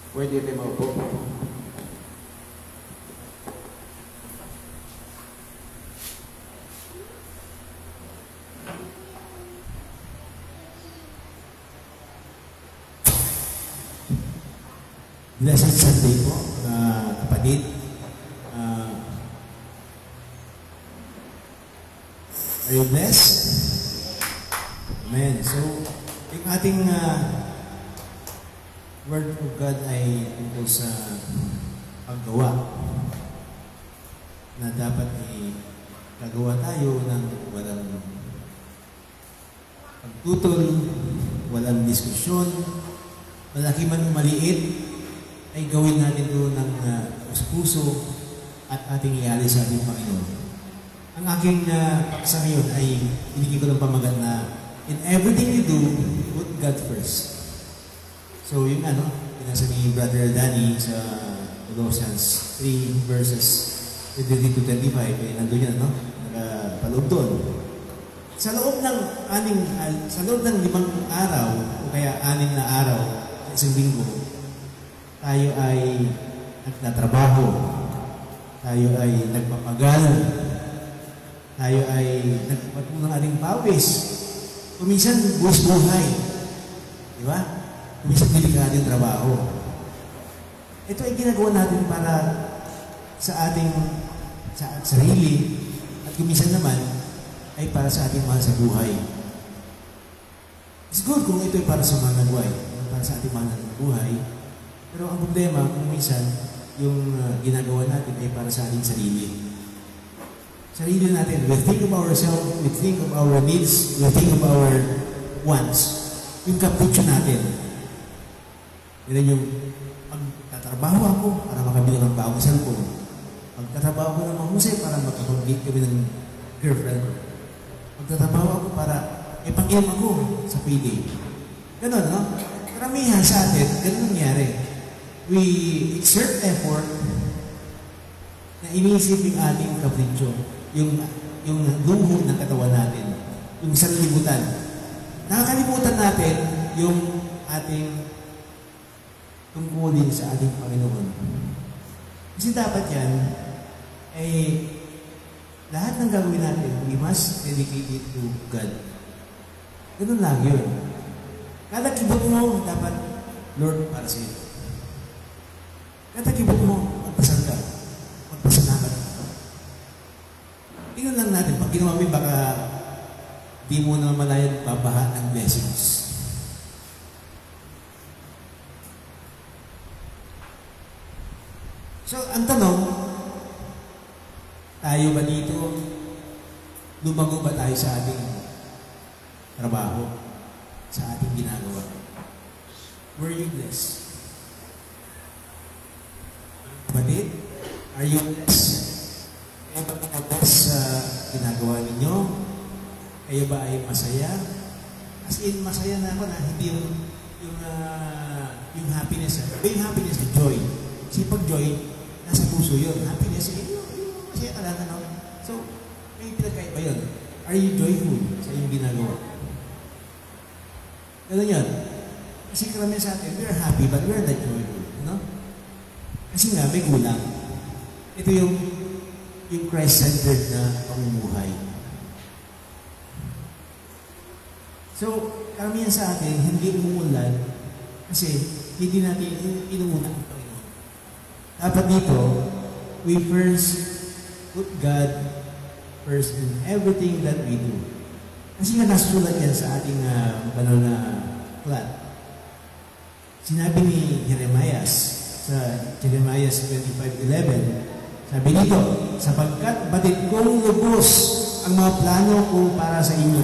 Pwede tayo maupo. Blessed Sunday po, kapatid. Are you blessed? Amen. So, yung ating Word of God ay tungkol sa paggawa na dapat ay gagawa tayo ng walang pagtutol, walang diskusyon, malaki man maliit, ay gawin natin doon ng puso at ating iali sa ating Panginoon. Ang aking paksa ngayon ay binigyan ko ng pamagat na in everything you do, put God first. So yung pinasa ni Brother Danny sa Colossians 3 verses 23 to 25, nandun yan, nakapaloob doon. Sa loob ng 5 araw, o kaya 6 na araw, sa isang linggo, tayo ay nagtatrabaho, tayo ay nagpapagal, tayo ay nagpatulang ating pawis. Kuminsan, buwis buhay. Di ba? Kuminsan, delikado yung trabaho. Ito ay ginagawa natin para sa ating sarili at kuminsan naman ay para sa ating mahal sa buhay. It's good kung ito ay para sa mga nagbuhay, para sa ating mahal sa buhay. Pero ang problema, kung minsan, yung ginagawa natin ay para sa ating sarili. Sarili natin, we think of ourselves, we think of our needs, we think of our wants. Yung kapritsyo natin. Yan yung, pagtatrabaho ako para makabili ng bagong cellphone. Pagtatrabaho ko ng mahusay para makapag-date kami ng girlfriend ko. Pagtatrabaho ako para ipag-inom ako sa payday. Ganon, no? Karamihan sa atin, ganon nangyari. We exert effort na iniisip yung ating kapritsyo, yung luho ng katawan natin, yung sanlibutan. Nakakalimutan natin yung ating tungkulin sa ating Panginoon. Kasi dapat yan, ay lahat ng gagawin natin, we must dedicate it to God. Ganun lang yun. Kada kibot mo, dapat, Lord, para sa iyo. Kada kibot mo, magpasal ka. Magpasalamat ka. Tingnan lang natin, pag ginawa mo, baka di mo na malayan babaha ng blessings. So, ang tanong, tayo ba dito, lumago ba tayo sa ating trabaho, sa ating ginagawa? Were you blessed? Kapatid, are you blessed? Kayo ba nakabas sa ginagawa ninyo? Kayo ba ay masaya? As in, masaya na ako na hindi yung happiness. Yung happiness, yung joy. Kasi pag joy, nasa puso yun. Happiness, yung masaya ka lang, So, may pinagkaiba yun. Are you joyful sa iyong ginagawa? Ganun yun. Kasi karamihan sa atin, we're happy, but we're not joyful. Kasi nga, may kulang. Ito yung Christ-centered na pamumuhay. So, karamihan sa atin, hindi umuulan kasi hindi natin inuuna ang Panginoon. Dapat dito, we first put God first in everything that we do. Kasi nga nasulat yan sa ating banal na aklat. Sinabi ni Jeremiah sa Jeremiah 25:11, sabi nito, sapagkat batid kong lubos ang mga plano ko para sa inyo.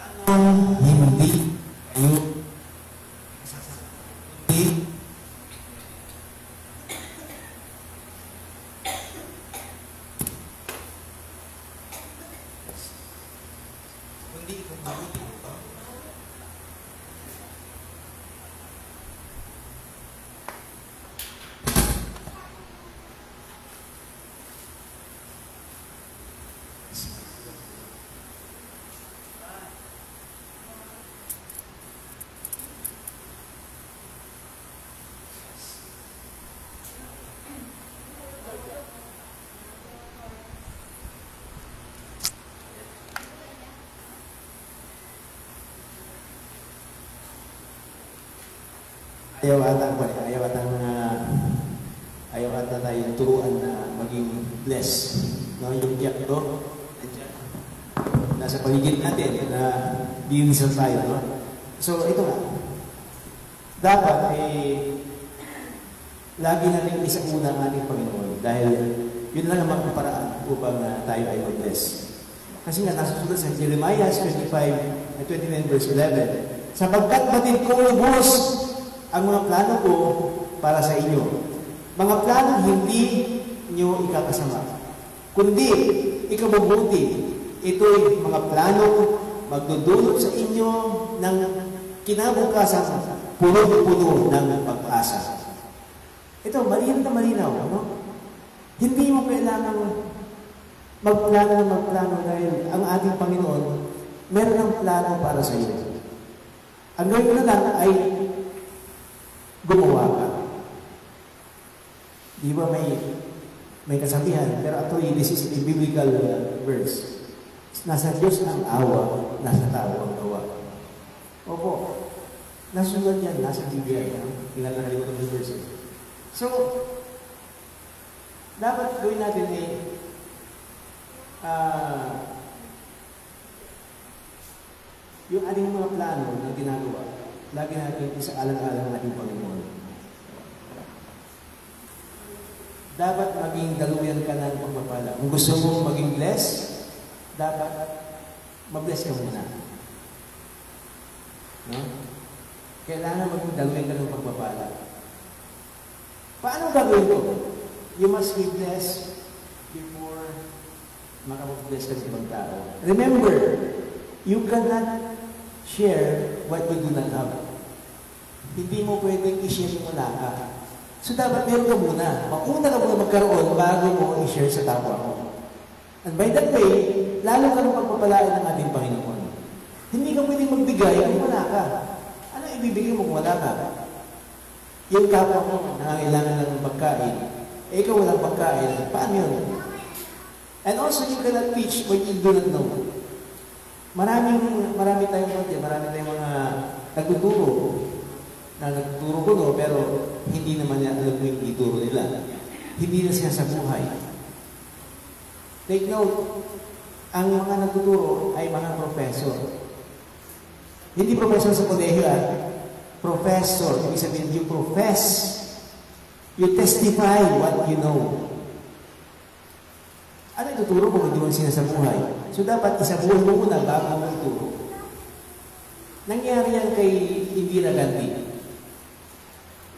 Mga plano hindi kayo hindi kung mabuti ito. ayaw ata tayong turuan na maging blessed. No, yung tiyak to, nasa paligid natin na binisal tayo. No? So, ito nga. Dapat lagi natin isauna ang ating Panginoon dahil yun lang ang paraan upang tayo ay mag-bless. Kasi nga, nasusunod sa Jeremiah 29 verse 11, sapagkat batid ko lubos ang mga plano ko para sa inyo. Mga plano hindi nyo ikakasama, kundi ikabubuti. Ito'y mga plano magdudulot sa inyo ng kinabukasan puno-puno ng pag-asa. Ito, malinaw na malinaw. Ano? Hindi mo kailangan magplano dahil ang ating Panginoon meron ng plano para sa iyo. Ang gawin na lang ay gumawa ka. Di ba may kasabihan, pero this is a biblical verse. Nasa Diyos ang awa, nasa tao ang gawa. Opo, nasunod yan, nasa Biblia yan. Kinalalimutan ng verse. So, dapat gawin natin yung ating mga plano na ginagawa, lagi natin isaalang-alang ating Panginoon. Dapat maging daluyan ka ng pagpapala. Kung gusto mo maging blessed, dapat mag-bless ka muna. No? Kailangan maging daluyan ka ng pagpapala. Paano gagawin ko? You must be blessed before makapag-bless ka sa ibang tao. Remember, you cannot share what you do not have. Hindi mo pwedeng i-share yung wala ka. So dapat meron ka muna. Mauna ka muna magkaroon bago mo i-share sa tao mo. And by that way, lalo ka nang pagpapalain ng ating Panginoon. Hindi ka pwedeng magbigay kung wala ka. Ano ibibigay mo kung wala ka? Yung kapwa mo, nangangailangan ng pagkain. Ikaw walang pagkain. Paano yun? And also, you cannot teach what you do not know. Marami tayong mga nagtuturo na nagtuturo ko, no, pero hindi naman yan alam mo yung ituro nila. Hindi na siya sa buhay. Take note, ang mga nagtuturo ay mga professor. Hindi professor sa kolehiyo, professor. Ibig sabihin, you profess. You testify what you know. Ano yung tuturo kung hindi mo sila sa buhay? So, dapat isabuhay mo muna bago mo ituro. Nangyari yan kay Indira Gandhi.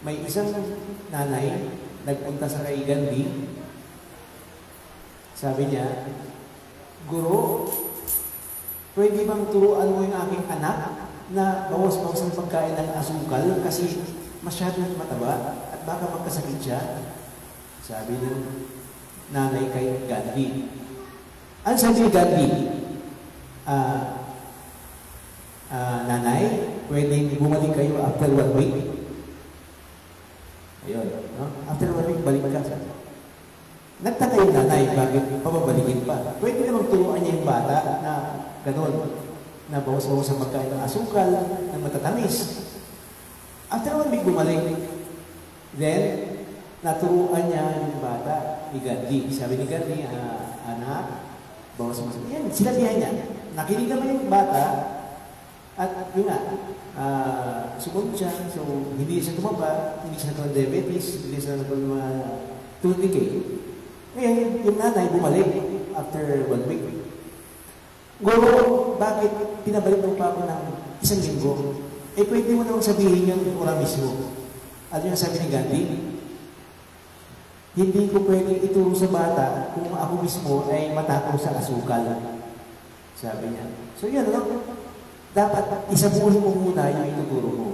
May isang nanay, nagpunta sa kay Gandhi. Sabi niya, Guro, pwede bang turuan mo yung aking anak na bawas-bawas ang pagkain ng asukal kasi masyadong mataba at baka magkasakit siya? Sabi ng nanay kay Gandhi. Ano sabi ni Gandhi? Nanay, pwedeng bumalik kayo after 1 week? Ayun, no? After 1 week, balik ka. Nagtaka yung nanay, bakit pababalikin pa? Pwede namang turuan niya yung bata na gano'n, na bawas-bawas ang magkain ng asukal, ng matatamis. After 1 week, bumalik. Then, naturuan niya yung bata ni Gandhi. Sabi ni Gandhi, anak, bawas-bawas. Yan, sinabihan niya. Nakinig naman yung bata, at yun nga, sumunod siya. So, hindi siya tumaba, hindi siya nagkaroon diabetes, hindi siya nagkaroon tooth decay. Ngayon, yung nanay bumalik after 1 week. Guro, bakit pinabalik mo pa ako ng 1 linggo? Pwede mo naman sabihin yung ora mismo. At yung sabi ni Gandhi, hindi ko pwedeng ituro sa bata kung ako mismo ay matakaw sa asukal. Sabi niya. So yun, no? Dapat isabuhin mo muna yung ituturo mo.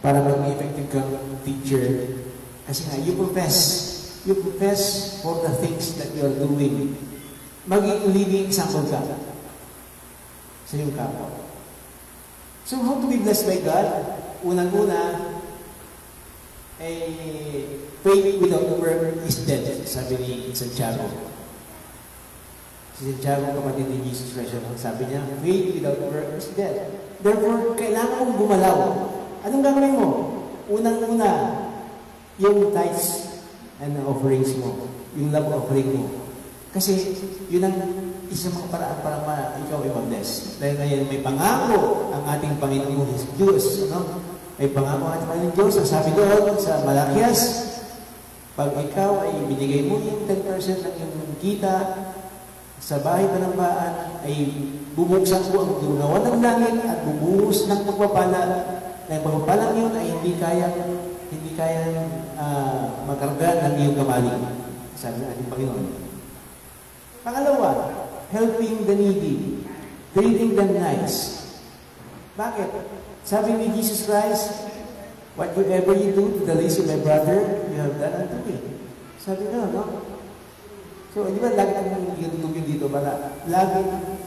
Para mag-effective kang teacher. Kasi nga, you profess for the things that you are doing. Maging living example ka sa iyong kapwa. So, how to be blessed by God? Unang-una, faith without work is dead, sabi ni Santiago. Si Santiago, kapatid ni Jesus Christ, sabi niya, faith without work is dead. Therefore, kailangan mong gumalaw. Anong gagawin mo? Unang-una, yung tithes and offerings mo, yung love offering mo. Kasi yun ang isang mga paraan para ikaw ay mag-bless. Dahil ngayon may pangako ang ating Panginoong Diyos. Ano? May pangako ang ating Panginoong Diyos. Ang sabi doon sa Malakias, pag ikaw ay binigay mo yung 10% ng iyong kita sa bahay panambaan, ay bubuksan ko ang dunawan ng langit at bubuhos ng pagpapala. Na yung pagpapalang yun ay hindi kaya magkarga ng iyong kamali. Sabi ng ating Panginoon. Pangalawa, helping the needy, treating them nice. Bakit? Sabi ni Jesus Christ, whatever you do to the least of my brother, you have done unto me. Sabi na, no? So, di ba, lagi kami yung dito para lagi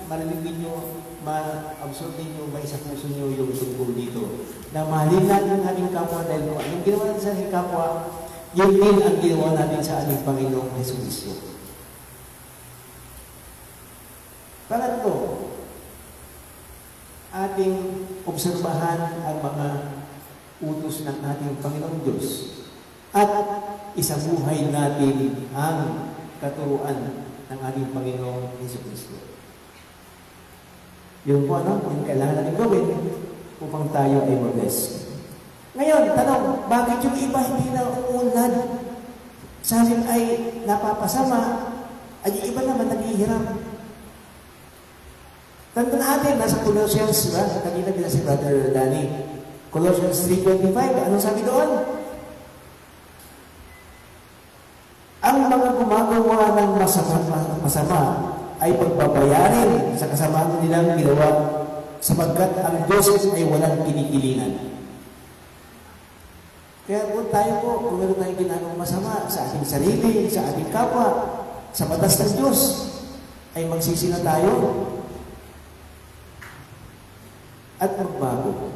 marinig ninyo, ma-absorb ninyo, may isa puso nyo yung tungkol dito. Na mahalin natin ang ating kapwa dahil kung anong ginawa natin sa ating kapwa, yun din ang ginawa natin sa ating Panginoong Hesus Kristo. Pangatlo, ating obserbahan ang mga utos ng ating Panginoong Diyos at isabuhay natin ang katuruan ng ating Panginoong Hesus Kristo. Yun po yung kailangan natin gawin upang tayo ay mag-bless. Ngayon, tanong, bakit yung iba hindi na uunlad? Sa atin ay napapasama, ay yung iba naman naghihiram. Tanda natin, nasa Colossians, diba? Kanina bila si Brother Danny. Colossians 3:25, anong sabi doon? Ang mga gumagawa ng masama ay pagbabayarin sa kasamaan nilang ginawa sapagkat ang Diyos ay walang kinikilingan. Kaya kung tayo po, kung meron tayong ginagawang masama sa ating sarili, sa ating kapwa, sa batas ng Diyos, ay magsisi na tayo at magbago.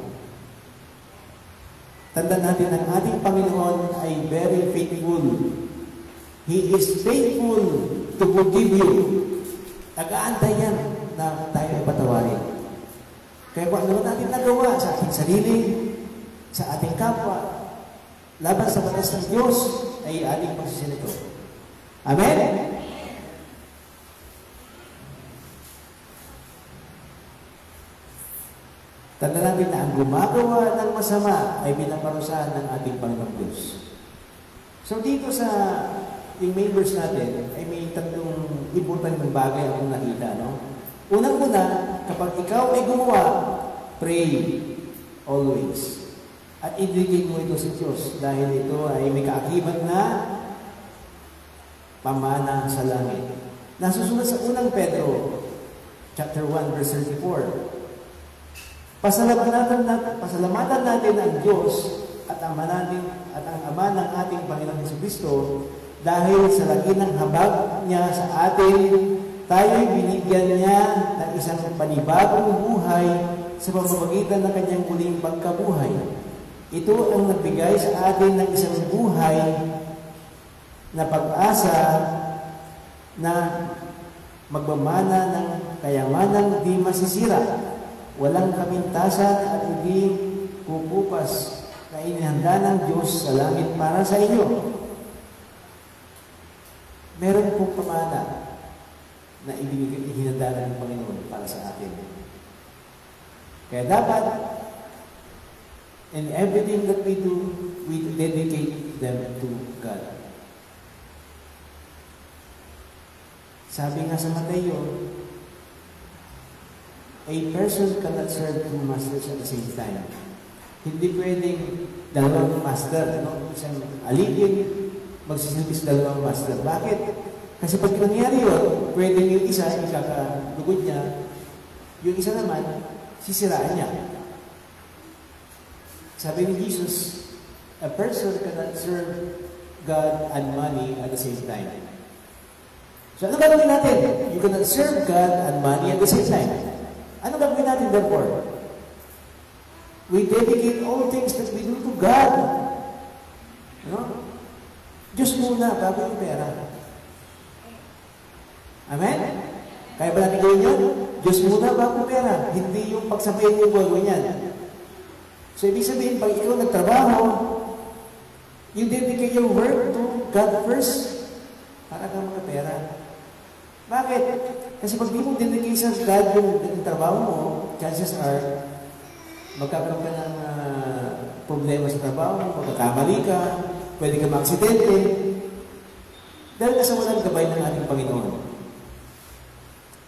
Tandaan natin ang ating Panginoon ay very faithful. He is faithful to forgive you. Nag-aantay yan na tayo ay patawarin. Kaya kung ano natin nagawa sa ating sarili, sa ating kapwa, laban sa batas ng Diyos, ay ating pagsisilito. Amen? Tandaan natin na ang gumagawa ng masama ay binaparusahan ng ating Panginoong Diyos. So dito sa yung main verse natin, ay may tatlong importanteng bagay akong nakita. No? Unang-una, kapag ikaw ay gumawa, pray always. At idrigin mo ito sa Diyos dahil ito ay may kaakibat na pamana sa langit. Nasusunod sa unang Pedro, chapter 1, verse 34. Pasalamatan natin ang Diyos at ang Ama ng ating Panginoong Jesucristo dahil sa laki ng habag niya sa atin, tayo'y binigyan niya ng isang panibagong buhay sa pamamagitan ng kanyang muling pagkabuhay. Ito ang nagbigay sa atin ng isang buhay na pag-asa na magmamana ng kayamanang di masisira, walang kamintasan at hindi kukupas na inihanda ng Diyos sa langit para sa inyo. Meron pong pamana na ihinanda ng Panginoon para sa atin. Kaya dapat, in everything that we do, we dedicate them to God. Sabi nga sa Mateo, a person cannot serve two masters at the same time. Hindi pwedeng dalawang master, no? Isang alipin, magsisilbi sa dalawang master. Bakit? Kasi pag nangyari yun, pwedeng yung isa, ikakadugod niya, yung isa naman, sisiraan niya. Sabi ni Jesus, a person cannot serve God and money at the same time. So ano gagawin natin? You cannot serve God and money at the same time. Ano gagawin natin therefore? We dedicate all things that we do to God. No? Diyos muna, bago yung pera. Amen? Kaya ba natin gawin yun? Diyos muna, bago pera. Hindi yung pagsabayin yung gawin yan. So, ibig sabihin, pag ikaw nagtrabaho, you dedicate your work to God first para ka magkapera. Bakit? Kasi pag di mo dedicate sa God yung trabaho mo, chances are, magkakaroon ka ng problema sa trabaho mo, magkakamali ka, pwede ka maaksidente, dahil nasa walang gabay ng ating Panginoon.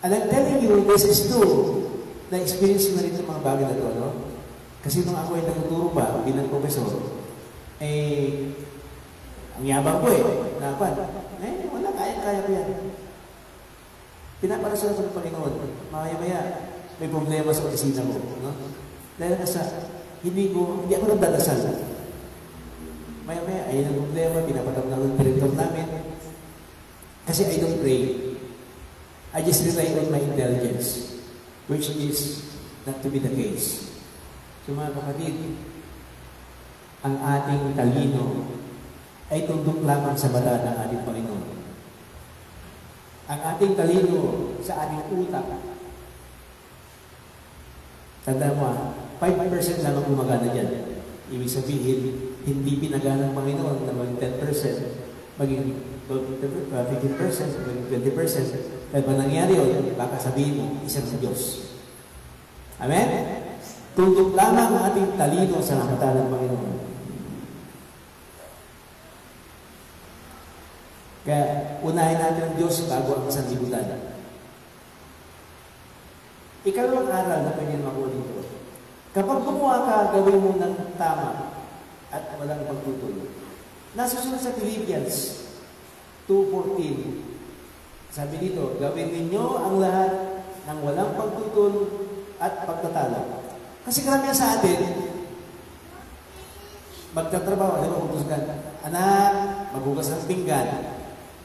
And I'm telling you, this is true. Na-experience na rin ng mga bagay na ito, no? Kasi nung ako ay nagtuturo pa bilang profesor, ang yabang ko wala, kaya ko yan. Pinaparasal ko ng Panginoon, maya-maya, may problema sa opisina ko, no? Dahil hindi ako nagdadasal. Maya-maya, ayun ang problema, pinapatawag ng director namin. Kasi I don't pray. I just rely on my intelligence, which is not to be the case. So mga kapatid, ang ating talino ay tundok lamang sa bata ng ating Panginoon. Ang ating talino sa ating utak, tanda mo, 5% lamang gumagana dyan. Ibig sabihin, hindi pinagana ng Panginoon na maging 10%, maging 15%, maging 20%. Kaya pa nangyari yun, baka sabihin mo, isang sa Diyos. Amen? Tundok lamang ang ating talino sa mata ng Panginoon. Kaya unahin natin ang Diyos bago ang sanlibutan. Ikalawang aral na pwede makuha dito. Kapag gumawa ka, gawin mo ng tama at walang pagtutol. Nasusunod sa Philippians 2:14. Sabi dito, gawin ninyo ang lahat ng walang pagtutol at pagtatalo. Kasi karamihan sa atin, magtatrabaho, alam mo, utos ka, anak, maghugas ng pinggan.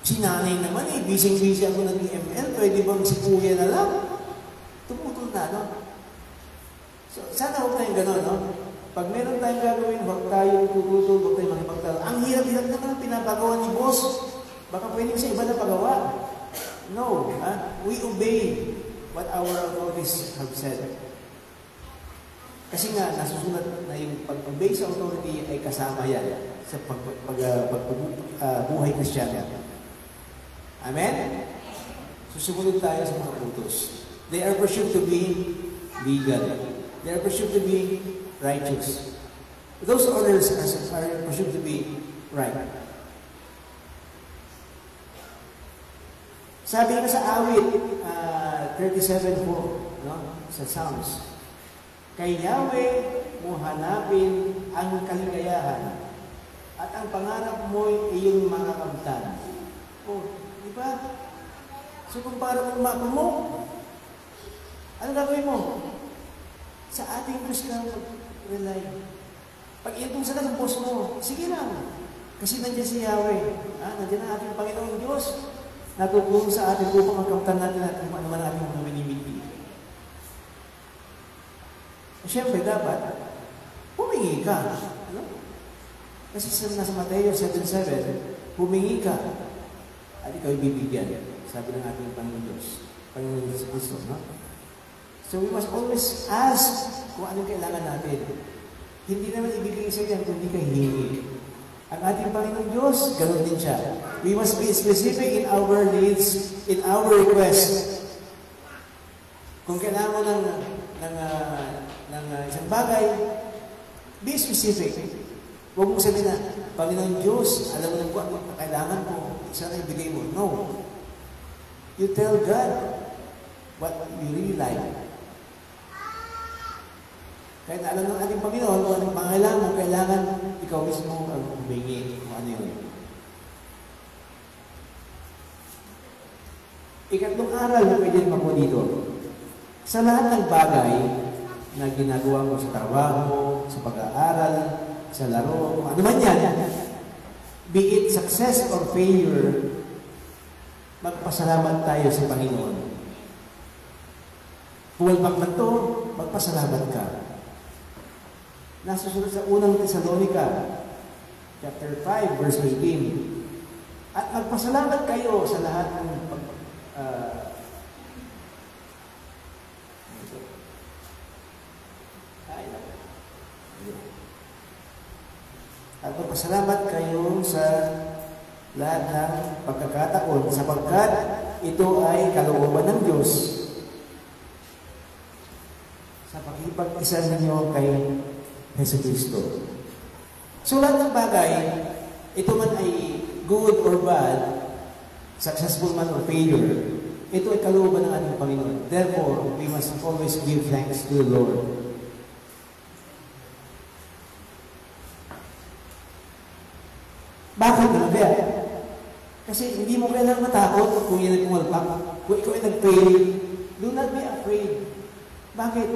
Si nanay naman busy-busy ako ng EML, pwede bang si kuya na lang? Tumutol na, no? So, sana huwag tayong gano'n, no? Pag meron tayong gagawin, huwag tayong tututol, huwag tayong makipagtalo. Ang hirap-hirap naman ang pinapagawa ni boss. Baka pwede sa iba na pagawa. No, we obey what our authorities have said. Kasi nga, nasusunod na yung pag-obey sa authority ay kasama yan sa buhay Kristyano. Amen? Susumunod tayo sa mga utos. They are pursued to be legal. They are pursued to be righteous. Those orders are pursued to be right. Sabi nga sa awit 37:4, no? Sa Psalms, kay Yahweh mo hanapin ang kaligayahan at ang pangarap mo'y iyong mga kamtan. Di ba? So kung para kung mo, ano gagawin mo? Sa ating Diyos ka mag-rely. Pag itong sa ng boss mo, sige lang. Kasi nandiyan si Yahweh. Nandiyan ang ating Panginoong Diyos. Natutulong sa atin upang magkamtan natin at kung ano man ating mga minimiti. Siyempre, dapat humingi ka. Ano? Kasi nasa Mateo 7:7, humingi ka at ikaw ibibigyan. Sabi ng ating Panginoon Diyos. Panginoon Diyos Kristo, no? So we must always ask kung anong kailangan natin. Hindi naman ibigay sa yan kung hindi ka hihingi. Ang ating Panginoon Diyos, ganoon din siya. We must be specific in our needs, in our request. Kung kailangan mo ng isang bagay, be specific. Huwag mo sabihin na, Panginoon Diyos, alam mo lang kung ano kailangan mo, sana ibigay mo. No. You tell God what you really like. Kahit alam ng ating Panginoon kung anong pangailangan mo, kailangan ikaw mismo ang humingi kung ano yun. Ikatlong aral na pwede mo dito. Sa lahat ng bagay na ginagawa mo sa trabaho, sa pag-aaral, sa laro, kung ano man yan, be it success or failure, magpasalamat tayo sa Panginoon. Puwalpak na ito, magpasalamat ka. Nasusunod sa unang Thessalonica, chapter 5, verse 18. At magpasalamat kayo sa lahat ng At magpasalamat kayo sa lahat ng pagkakataon sapagkat ito ay kalooban ng Diyos sa pakipag-isa ninyo kay Jesucristo. So lahat ng bagay, ito man ay good or bad, successful man or failure, ito ay kalooban ng ating Panginoon. Therefore, we must always give thanks to the Lord. Bakit naman kaya? Kasi hindi mo kailangan matakot kung yan ay pumalpak. Kung ikaw ay nag-fail, do not be afraid. Bakit?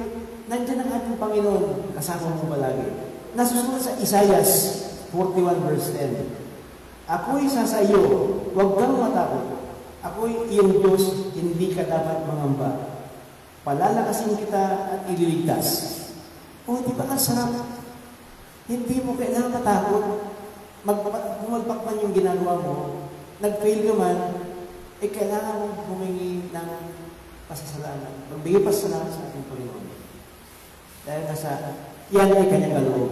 Nandiyan ang ating Panginoon, kasama mo palagi. Nasusunod sa Isaiah 41 verse 10. Ako'y sasayo, huwag kang matakot. Ako'y iyong Diyos, hindi ka dapat mangamba. Palalakasin kita at ililigtas. O, di ba ang sarap? Hindi mo kailangan matakot. Bumagpak man yung ginagawa mo, nag-fail ka man, eh kailangan mong humingi ng pasasalamat. Magbigay pasasalamat sa ating Panginoon. Dahil nasa, yan ay kanyang kaloob.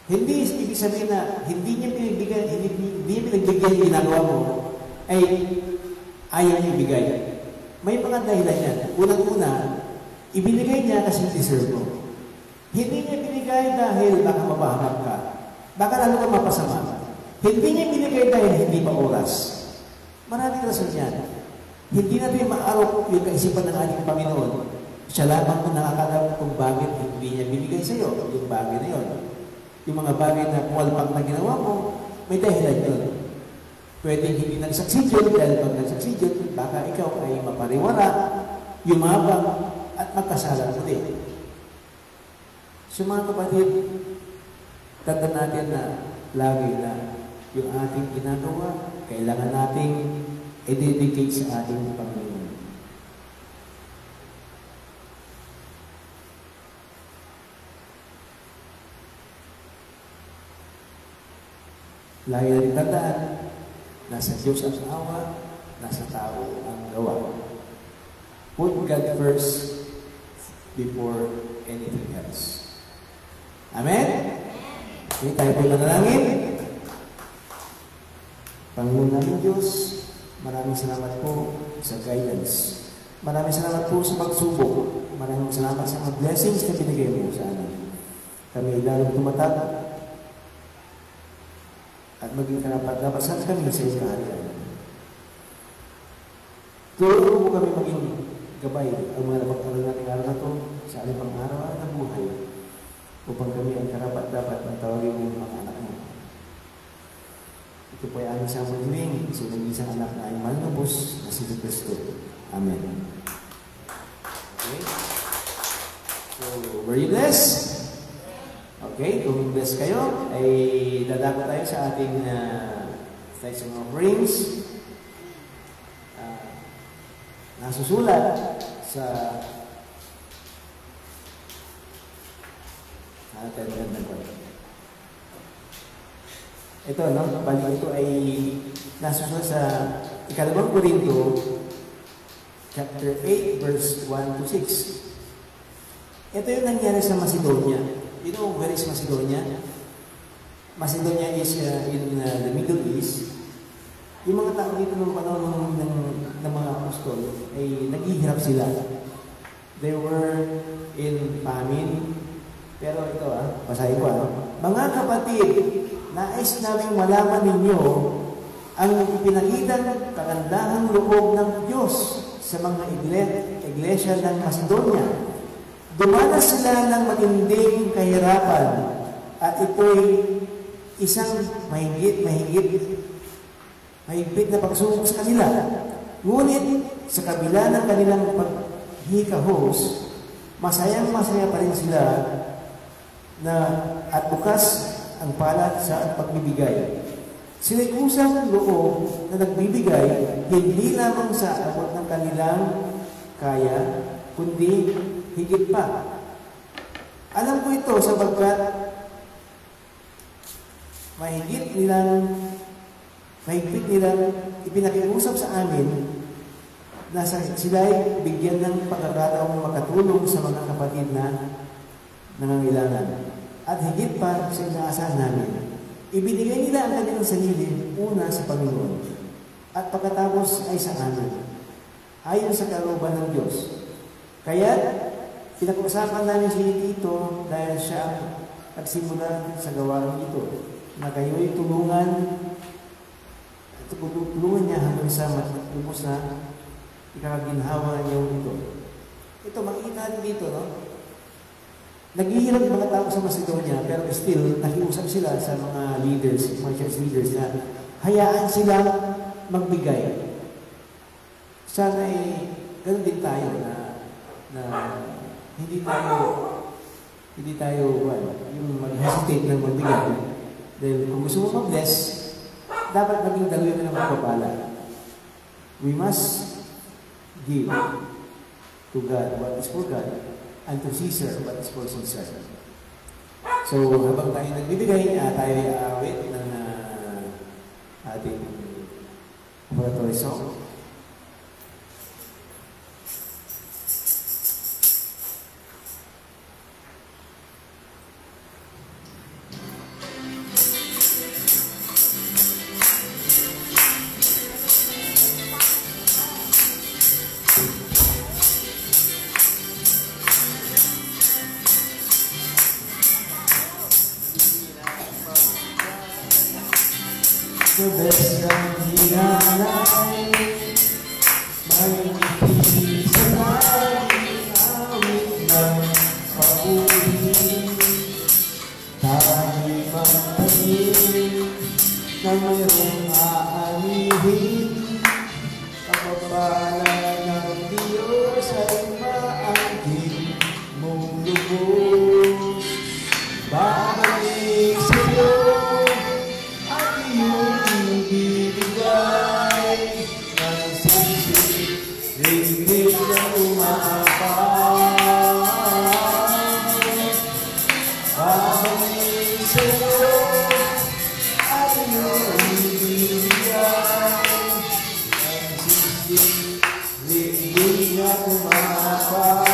Hindi ibig sabihin na hindi niya pinagbigay yung ginagawa mo, ay ayaw niya ibigay. May mga dahilan yan. Unang-una, ibinigay niya kasi deserve mo. Hindi niya binigay dahil baka mabahanap ka. Baka lalo ka mapasama. Hindi niya binigay dahil hindi pa oras. Maraming rason yan. Hindi natin maarok yung kaisipan ng ating Panginoon. Siya lamang kung nakakalam kung bakit hindi niya binigay sa iyo yung bagay na yun. Yung mga bagay na puwalpak na ginawa mo, may dahilan yun. Pwede hindi nagsaksid yun dahil pag nagsaksid yun, baka ikaw ay mapariwara, yumabang, at magkasala muli. So mga kapatid, tanda natin na lagi na yung ating ginagawa, kailangan nating i-dedicate sa ating Panginoon. Lagi natin tandaan, nasa Diyos ang awa, nasa tao ang gawa. Put God first before anything else. Amen? Okay, tayo po manalangin. Panginoon namin Diyos, maraming salamat po sa guidance. Maraming salamat po sa pagsubok. Maraming salamat sa mga blessings na binigay mo sa amin. Kami lalong tumatag at maging karapat-dapat kami sa iyong kaharian. Tulungan mo kami maging gabay ang mga napagkaroon natin araw na ito sa aling pang-araw na buhay upang kami ang karapat-dapat na tawagin mo mga anak mo. Ito po ay aming siyang maghiling sa isang anak na ay malnubos na si Kristo. Amen. Okay? So, were you blessed? Okay, kung blessed kayo, ay dadako tayo sa ating tithes and offerings. Nasusulat sa ito, no? Balik ito ay nasusulat sa ikalawang Korinto chapter 8 verse 1 to 6. Ito yung nangyari sa Macedonia. You know where is Macedonia? Macedonia is in the Middle East. Yung mga tao dito nung panahon ng mga apostol ay naghihirap sila. They were in famine. Pero ito basahin ko Mga kapatid, nais naming malaman ninyo ang pinakitang kagandahang loob ng Diyos sa mga iglesia ng Macedonia. Dumanas sila ng matinding kahirapan at ito'y isang mahigpit na pagsubok sa kanila. Ngunit sa kabila ng kanilang paghikahos, masayang-masaya pa rin sila na at bukas ang palad sa pagbibigay. Sila'y kusang loob na nagbibigay hindi lamang sa abot ng kanilang kaya, kundi higit pa. Alam ko ito sapagkat mahigpit nilang ipinakiusap sa amin na sila'y bigyan ng pagkakataong makatulong sa mga kapatid na nangangailangan. At higit pa sa inaasahan namin, ibinigay nila ang kanilang sarili una sa Panginoon at pagkatapos ay sa amin, ayon sa kalooban ng Diyos. Kaya, pinag-usapan namin si Tito dahil siya ang nagsimula sa gawain ito, na kayo'y tulungan niya hanggang sa matulubos na ikaginhawa niyo ito. Ito, makikita natin dito, no? Naghihirap yung mga tao sa Macedonia, pero still, nakiusap sila sa mga leaders, mga church leaders, na hayaan sila magbigay. Sana ay ganun din tayo na hindi tayo yung mag-hesitate na magbigay. Dahil kung gusto mo mag-bless, dapat maging dalawin na ng magpapala. We must give to God what is for God and to Caesar what is for Caesar. So, habang tayo nagbibigay, tayo ay aawit ng ating oratory song. The best ang hinalay, may ibig sa laging awit ng papuri. Tayo magtanim na mayroong aanihin, kapapala ng Diyos ay maangkin mong lubos. Babalik sa'yo at iyong ibibigay ng sisig, ringgit na umapay. Babalik sa'yo at iyong ibibigay ng sisig, ringgit na umapay.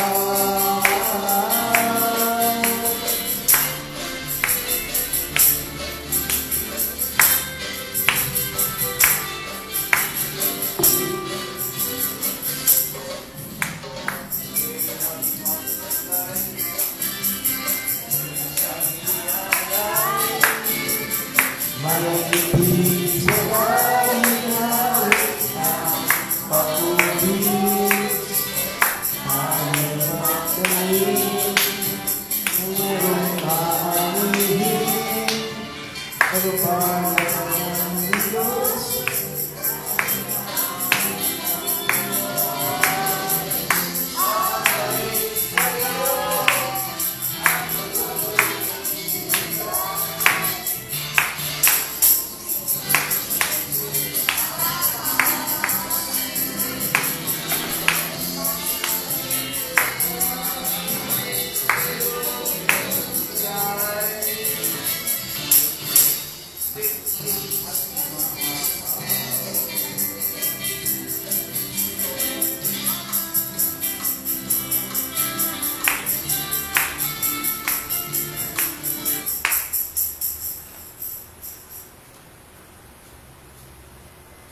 Malagipin sa laging awit ang papuri. Tayo magtanim na mayroong aanihin, kapapala ng Diyos.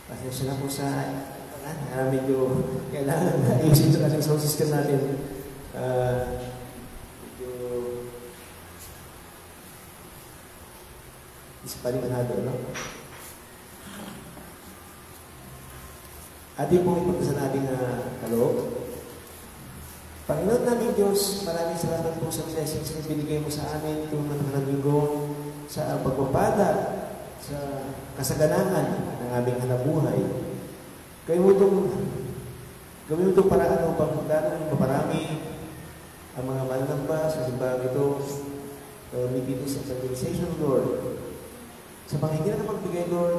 Pasensya na po sa medyo kailangan ayusin sa ating sound system natin. Medyo isipalimanado, no? Ating pong ipagdasal nating kaloob. Panginoon namin Diyos, maraming salamat po sa blessings na binigay mo sa amin itong nakarang linggo sa pagpapala, sa kasaganangan ng aming hanabuhay. Gawin mo itong paraan upang lalong maparami ang mga mananamba sa simbahan ito, dito sa evangelization, Lord. Sa mga hindi na magbigay, Lord,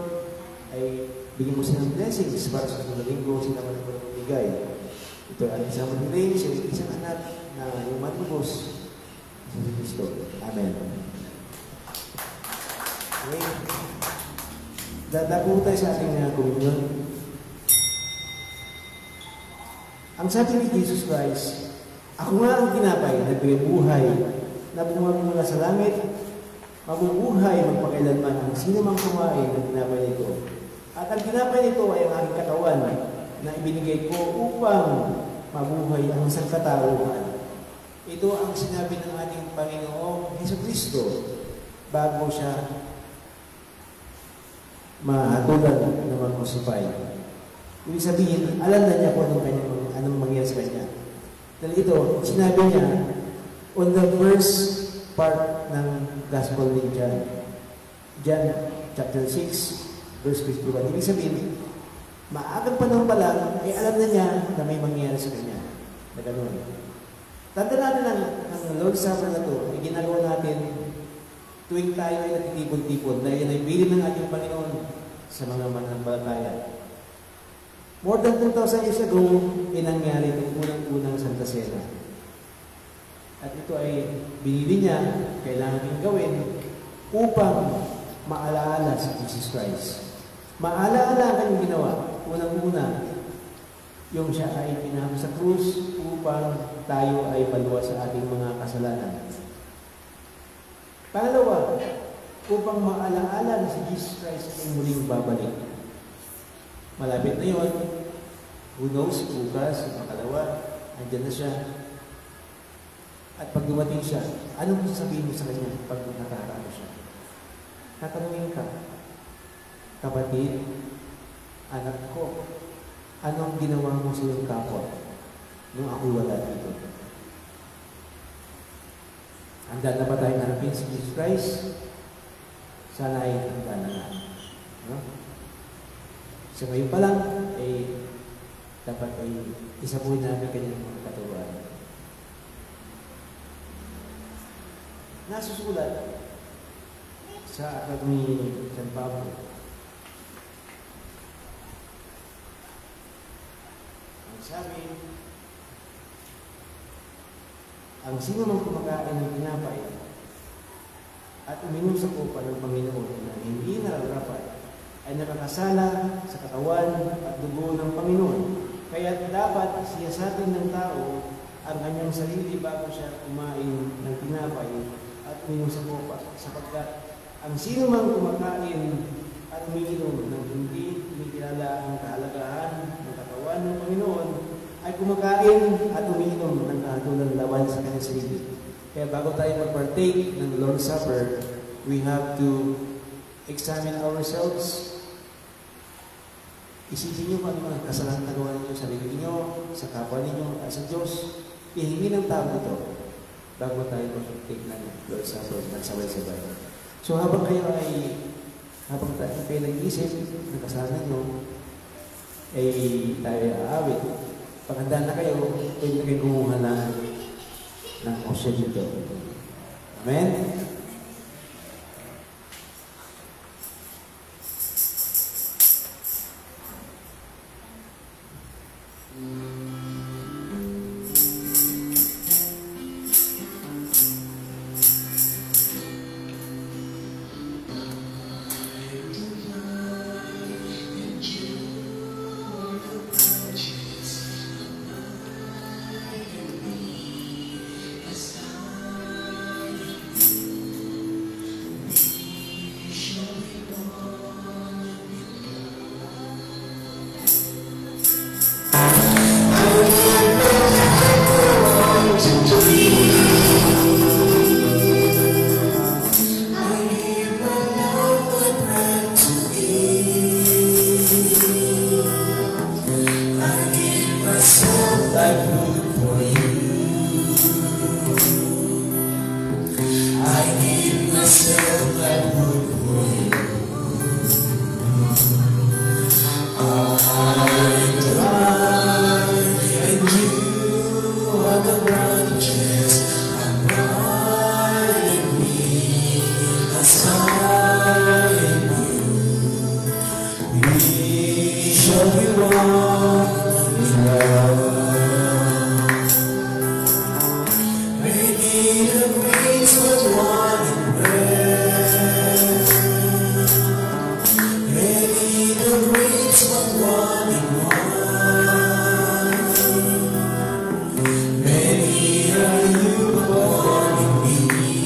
ay bigyan mo silang blessings para sa sunod linggo sila man ang magbigay. Ito ay isang maniling, siya isang anak na yung matubos sa Kristo. Amen. Okay. Dadako tayo sa ating komunyon. Ang sabi ni Jesus Christ, ako nga ang tinapay na nagbigay buhay na bumaba mula sa langit, mabubuhay magpakailanman ang sino mang kumain ng tinapay nito. At ang tinapay nito ay ang aking katawan na ibinigay ko upang mabuhay ang isang katauhan. Ito ang sinabi ng ating Panginoong Jesucristo bago siya mahatulan na mag-crucify. Ibig sabihin, alam na niya kung anong mangyayari sa kanya. Dahil ito, sinabi niya on the first part ng Gospel ni John. John chapter 6, verse 51. Ibig sabihin, maagang panahon pa lang, ay alam na niya na may mangyayari sa kanya. Na gano'n. Tanda natin ang Lord's Supper na ito, ay ginagawa natin tuwing tayo ay natitipon-tipon dahil yan ay bilin ng ating Panginoon sa mga mananampalataya. More than 2,000 years ago, inangyari itong unang-unang Santa Cena. At ito ay binili niya, kailangan din gawin upang maalaala si Jesus Christ. Maalaala kanyang ginawa. Unang-una, yung siya ay pinaham sa krus upang tayo ay maluwas sa ating mga kasalanan. Pangalawa, upang maalaala na si Jesus Christ ay muling babalik. Malapit na yun. Who knows, bukas, makalawa, andyan na siya. At pag dumating siya, anong sasabihin mo sa kanya pag nakakaano siya? Tatanungin ka, kapatid, anak ko, anong ginawa mo sa iyong kapwa nung ako wala dito? Handa na ba tayo harapin si Jesus Christ? Sana ay handa na nga. No? So ngayon pa lang, dapat ay isabuhin namin kanyang mga katuruan. Nasusulat sa aklat ni San Pablo. Ang sabi, ang sino mang kumakain ng tinapay at uminom sa kupa ng Panginoon na hindi nararapat ay nakakasala sa katawan at dugo ng Panginoon. Kaya dapat siyasatin ng tao ang kanyang sarili bago siya kumain ng tinapay at uminom sa kupa, sapagkat ang sino mang kumakain at umiinom ng hindi kinikilala ang kahalagahan ng katawan ng Panginoon ay kumakain at umiinom ng kahatulan lawan sa kanyang sarili. Kaya bago tayo mag-partake ng Lord's Supper, we have to examine ourselves. Isipin niyo kung ano ang kasalanan na gawa ninyo sa sarili niyo, sa kapwa ninyo, at sa Diyos. Ihingi ng tao ito bago tayo mag-take ng Lord's Supper ng sabay-sabay. So habang tayo nag-isip ng kasalanan niyo, ay tayo aawit. Paghandaan na kayo, pwede na kayo kumuha ng osyo dito. Amen? Many are you born in me.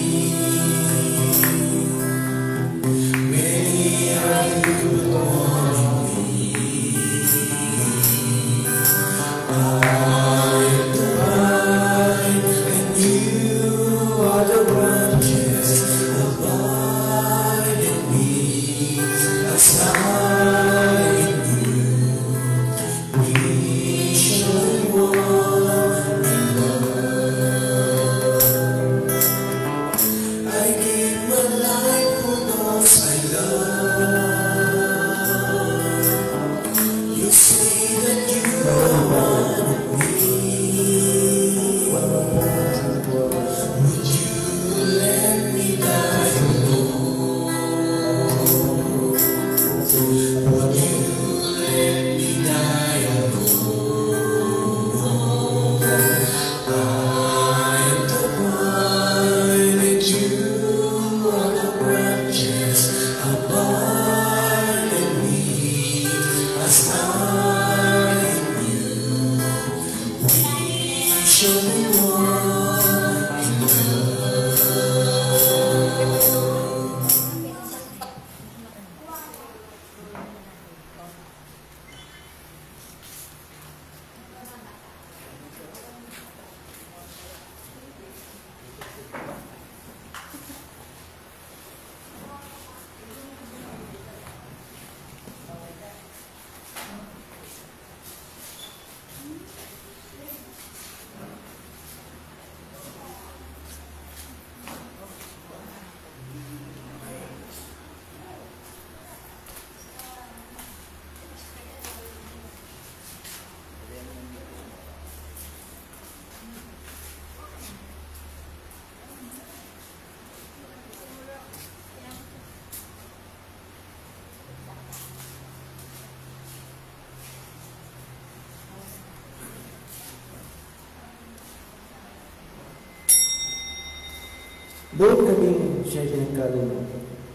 Doon kaming siya pinagkaloob.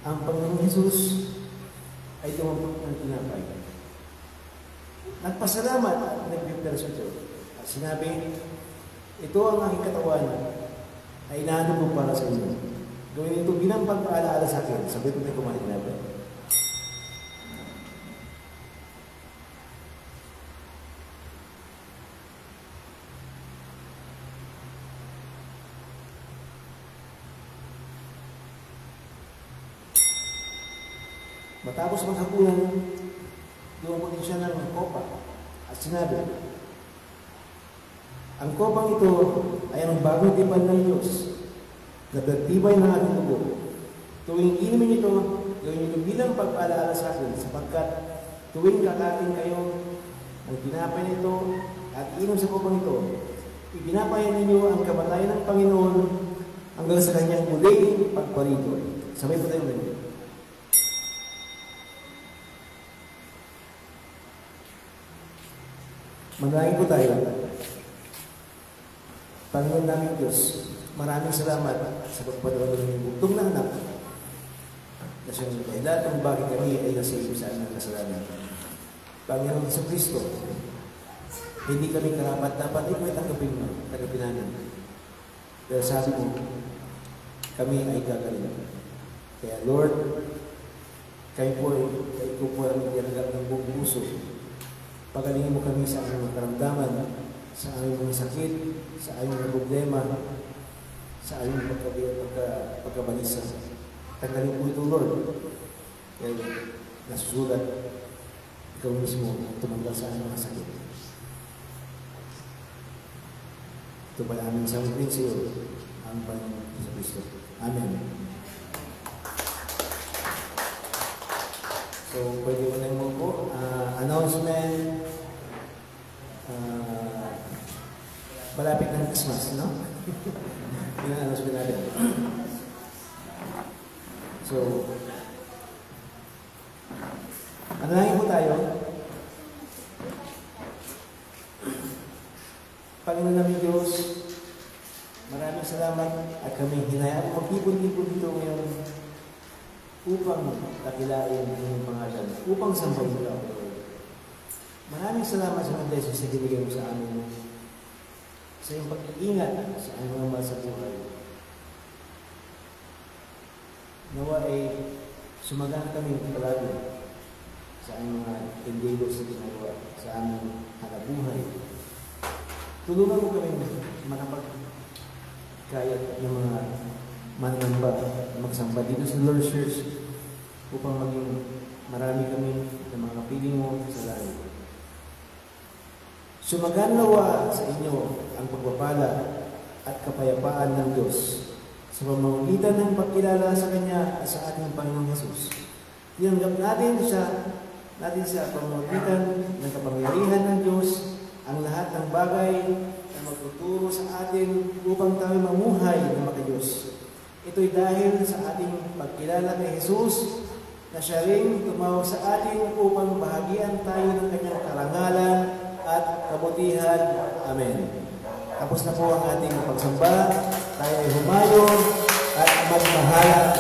Ang Panginoong Jesus ay dumampot ng tinapay. Nagpasalamat at nagbiperso ito. At sinabi, ito ang aking katawan ay inaano ko para sa inyo. Gawin ito bilang pagpaalaala sa akin. Sabi ko may kumain na ba? Matapos maghapunan, dumampot din siya ng kopa at sinabi, ang kopang ito ay ang bagong tipan ng Diyos na pagtibay ng aking dugo. Tuwing inumin ito, gawin ito bilang pagpaalaala sa akin, sapagkat tuwing kakain kayo ng tinapay nito at inom sa kopang ito, ipinapayan ninyo ang kamatayan ng Panginoon hanggang sa kanyang muling pagparito. Sabay po tayo ngayon. Manalangin po tayo. Panginoon namin Diyos, maraming salamat sa pagpadawa ng bugtong na anak na siyang dahilan kung bakit kami ay nasisip sa aming kasalanan. Panginoon sa Kristo, hindi kami karapat, dapat ikaw ay tanggapin namin. Pero sabi mo, kami ay gagaling. Kaya Lord, kayo po ang itinagap ng buong puso. Pagalingin mo kami sa aming mga karamdaman, sa aming mga sakit, sa aming mga problema, sa aming pagkabalisa. Tanggalin po ito, Lord. Kaya nasusulat, ikaw mismo tumanggal sa aming mga sakit. Ito ba aming sabihin sa iyo, ang Panginoon sa Kristo. Amen. So, pwede mo lang mo po. Announcement. Malapit ng Christmas, no? Pina-announcement natin. So, manalangin po tayo. Panginoon namin Diyos, maraming salamat at kami hinayaan magtipon-tipon dito ngayon upang kakilain ang iyong pangalan, upang sambahin ka. Maraming salamat sa mga blessings na binigay mo sa amin, sa iyong pag-iingat sa aming mga mahal sa buhay. Nawa ay sumagana kami palagi sa aming mga endeavors na ginagawa, sa aming hanabuhay. Tulungan mo kami makapagkayat ng mga manamba, magsamba dito sa Lord's Church upang maging marami kami ng mga kapiling mo sa langit. Sumaganawa sa inyo ang pagpapala at kapayapaan ng Diyos sa pamamagitan ng pagkilala sa Kanya at sa ating Panginoong Jesus. Tinanggap natin sa pamamagitan ng kapangyarihan ng Diyos ang lahat ng bagay na magtuturo sa atin upang tayo mamuhay na makadiyos. Ito'y dahil sa ating pagkilala kay Jesus na siya rin tumawag sa atin upang bahagian tayo ng Kanyang karangalan at kabutihan. Amen. Tapos na po ang ating pagsamba. Tayo ay humayo at magmahala